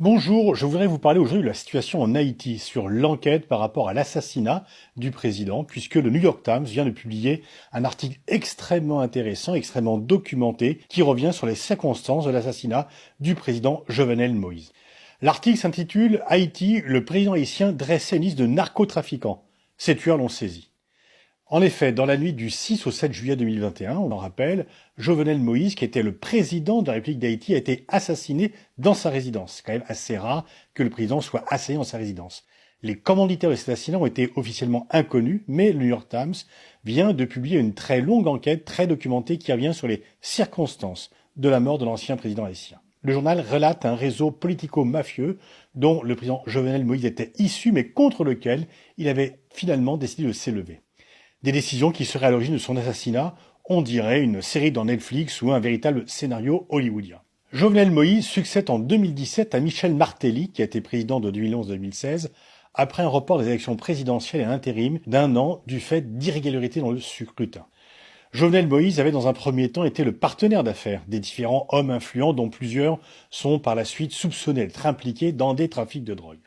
Bonjour, je voudrais vous parler aujourd'hui de la situation en Haïti, sur l'enquête par rapport à l'assassinat du président, puisque le New York Times vient de publier un article extrêmement intéressant, extrêmement documenté, qui revient sur les circonstances de l'assassinat du président Jovenel Moïse. L'article s'intitule « Haïti, le président haïtien dressait une liste de narcotrafiquants. Ces tueurs l'ont saisi ». En effet, dans la nuit du 6 au 7 juillet 2021, on en rappelle, Jovenel Moïse, qui était le président de la République d'Haïti, a été assassiné dans sa résidence. C'est quand même assez rare que le président soit assassiné dans sa résidence. Les commanditaires de cet assassinat ont été officiellement inconnus, mais le New York Times vient de publier une très longue enquête, très documentée, qui revient sur les circonstances de la mort de l'ancien président haïtien. Le journal relate un réseau politico-mafieux dont le président Jovenel Moïse était issu, mais contre lequel il avait finalement décidé de s'élever. Des décisions qui seraient à l'origine de son assassinat, on dirait une série dans Netflix ou un véritable scénario hollywoodien. Jovenel Moïse succède en 2017 à Michel Martelly, qui a été président de 2011-2016, après un report des élections présidentielles et un intérim d'un an du fait d'irrégularités dans le scrutin. Jovenel Moïse avait dans un premier temps été le partenaire d'affaires des différents hommes influents dont plusieurs sont par la suite soupçonnés d'être impliqués dans des trafics de drogue.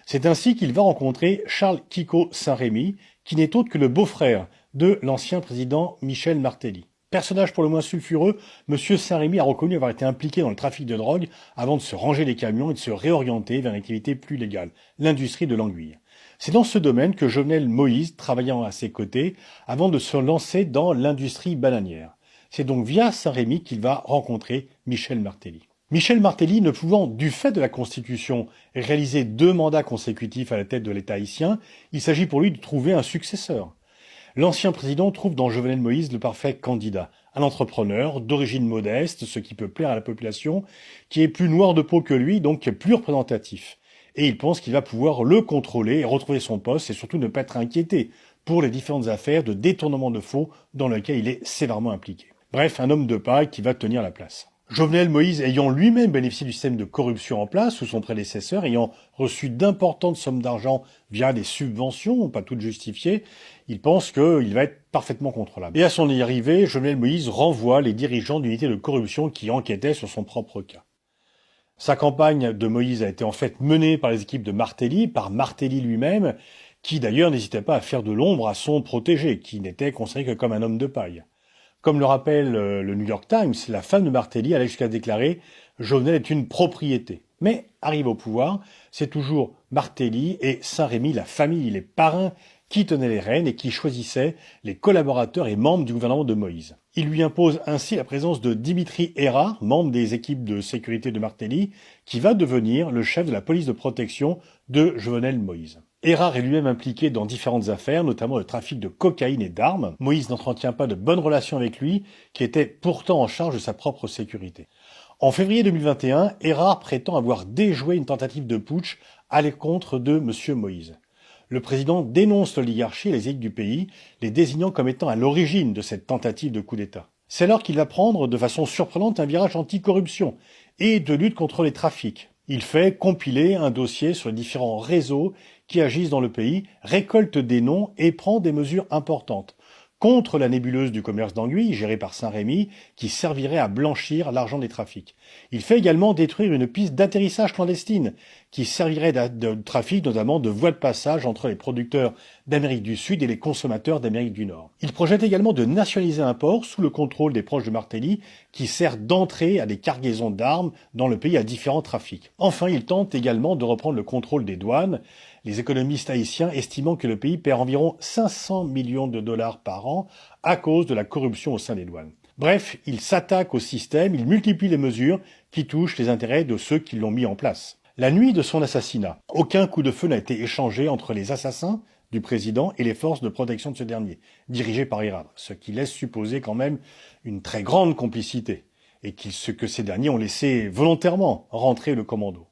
C'est ainsi qu'il va rencontrer Charles Kiko Saint-Rémy, qui n'est autre que le beau-frère de l'ancien président Michel Martelly. Personnage pour le moins sulfureux, M. Saint-Rémy a reconnu avoir été impliqué dans le trafic de drogue avant de se ranger les camions et de se réorienter vers une activité plus légale, l'industrie de l'anguille. C'est dans ce domaine que Jovenel Moïse travaillant à ses côtés avant de se lancer dans l'industrie bananière. C'est donc via Saint-Rémy qu'il va rencontrer Michel Martelly. Michel Martelly, ne pouvant, du fait de la Constitution, réaliser 2 mandats consécutifs à la tête de l'État haïtien, il s'agit pour lui de trouver un successeur. L'ancien président trouve dans Jovenel Moïse le parfait candidat, un entrepreneur d'origine modeste, ce qui peut plaire à la population, qui est plus noir de peau que lui, donc qui est plus représentatif. Et il pense qu'il va pouvoir le contrôler et retrouver son poste et surtout ne pas être inquiété pour les différentes affaires de détournement de fonds dans lesquelles il est sévèrement impliqué. Bref, un homme de paille qui va tenir la place. Jovenel Moïse ayant lui-même bénéficié du système de corruption en place sous son prédécesseur, ayant reçu d'importantes sommes d'argent via des subventions, pas toutes justifiées, il pense qu'il va être parfaitement contrôlable. Et à son arrivée, Jovenel Moïse renvoie les dirigeants d'unités de corruption qui enquêtaient sur son propre cas. Sa campagne de Moïse a été en fait menée par les équipes de Martelly, par Martelly lui-même, qui d'ailleurs n'hésitait pas à faire de l'ombre à son protégé, qui n'était considéré que comme un homme de paille. Comme le rappelle le New York Times, la femme de Martelly allait jusqu'à déclarer « Jovenel est une propriété ». Mais, arrivé au pouvoir, c'est toujours Martelly et Saint-Rémy, la famille, les parrains, qui tenaient les rênes et qui choisissaient les collaborateurs et membres du gouvernement de Moïse. Il lui impose ainsi la présence de Dimitri Hérard, membre des équipes de sécurité de Martelly, qui va devenir le chef de la police de protection de Jovenel Moïse. Hérard est lui-même impliqué dans différentes affaires, notamment le trafic de cocaïne et d'armes. Moïse n'entretient pas de bonnes relations avec lui, qui était pourtant en charge de sa propre sécurité. En février 2021, Hérard prétend avoir déjoué une tentative de putsch à l'encontre de M. Moïse. Le président dénonce l'oligarchie et les élites du pays, les désignant comme étant à l'origine de cette tentative de coup d'État. C'est alors qu'il va prendre de façon surprenante un virage anti-corruption et de lutte contre les trafics. Il fait compiler un dossier sur les différents réseaux qui agissent dans le pays, récolte des noms et prend des mesures importantes contre la nébuleuse du commerce d'anguilles, gérée par Saint-Rémy, qui servirait à blanchir l'argent des trafics. Il fait également détruire une piste d'atterrissage clandestine, qui servirait de trafic, notamment de voies de passage entre les producteurs d'Amérique du Sud et les consommateurs d'Amérique du Nord. Il projette également de nationaliser un port sous le contrôle des proches de Martelly, qui sert d'entrée à des cargaisons d'armes dans le pays à différents trafics. Enfin, il tente également de reprendre le contrôle des douanes, les économistes haïtiens estimant que le pays perd environ 500 millions de dollars par an à cause de la corruption au sein des douanes. Bref, il s'attaque au système, il multiplie les mesures qui touchent les intérêts de ceux qui l'ont mis en place. La nuit de son assassinat, aucun coup de feu n'a été échangé entre les assassins du président et les forces de protection de ce dernier, dirigées par Hérard, ce qui laisse supposer quand même une très grande complicité, et que ces derniers ont laissé volontairement rentrer le commando.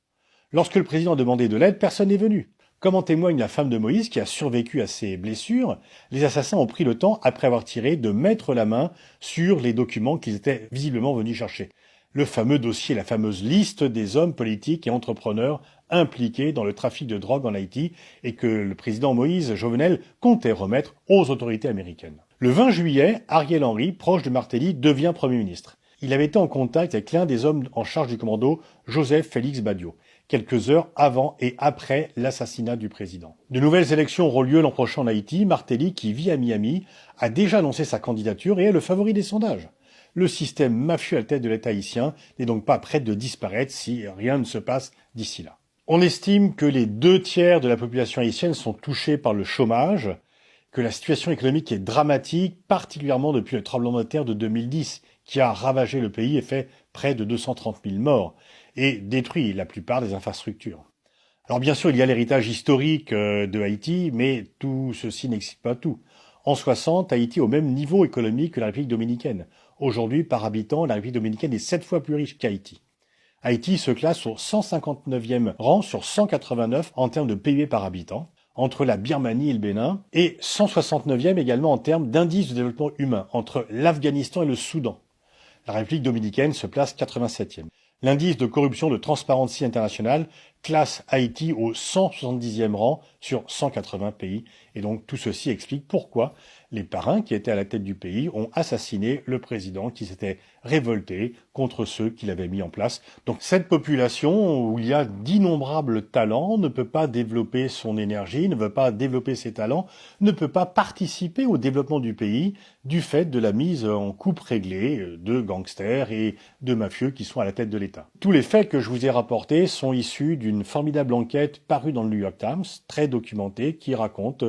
Lorsque le président a demandé de l'aide, personne n'est venu. Comme en témoigne la femme de Moïse qui a survécu à ses blessures, les assassins ont pris le temps, après avoir tiré, de mettre la main sur les documents qu'ils étaient visiblement venus chercher. Le fameux dossier, la fameuse liste des hommes politiques et entrepreneurs impliqués dans le trafic de drogue en Haïti et que le président Moïse Jovenel comptait remettre aux autorités américaines. Le 20 juillet, Ariel Henry, proche de Martelly, devient Premier ministre. Il avait été en contact avec l'un des hommes en charge du commando, Joseph Félix Badiot, quelques heures avant et après l'assassinat du président. De nouvelles élections auront lieu l'an prochain en Haïti. Martelly, qui vit à Miami, a déjà annoncé sa candidature et est le favori des sondages. Le système mafieux à la tête de l'État haïtien n'est donc pas prêt de disparaître si rien ne se passe d'ici là. On estime que les 2/3 de la population haïtienne sont touchés par le chômage, que la situation économique est dramatique, particulièrement depuis le tremblement de terre de 2010, qui a ravagé le pays et fait près de 230 000 morts, et détruit la plupart des infrastructures. Alors bien sûr, il y a l'héritage historique de Haïti, mais tout ceci n'explique pas tout. En 60, Haïti est au même niveau économique que la République dominicaine. Aujourd'hui, par habitant, la République dominicaine est 7 fois plus riche qu'Haïti. Haïti se classe au 159e rang sur 189 en termes de PIB par habitant, entre la Birmanie et le Bénin, et 169e également en termes d'indice de développement humain, entre l'Afghanistan et le Soudan. La République dominicaine se place 87e. L'indice de corruption de Transparency International classe Haïti au 170e rang sur 180 pays. Et donc tout ceci explique pourquoi les parrains qui étaient à la tête du pays ont assassiné le président qui s'était révolté contre ceux qui l'avaient mis en place. Donc cette population où il y a d'innombrables talents ne peut pas développer son énergie, ne veut pas développer ses talents, ne peut pas participer au développement du pays du fait de la mise en coupe réglée de gangsters et de mafieux qui sont à la tête de l'État. Tous les faits que je vous ai rapportés sont issus d'une formidable enquête parue dans le New York Times, très documentée, qui raconte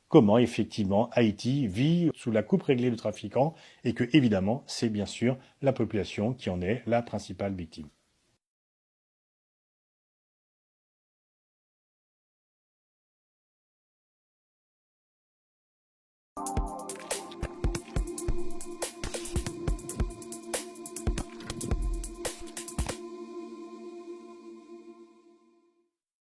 comment effectivement Haïti vit sous la coupe réglée de trafiquants et que évidemment c'est bien sûr la population qui en est la principale victime.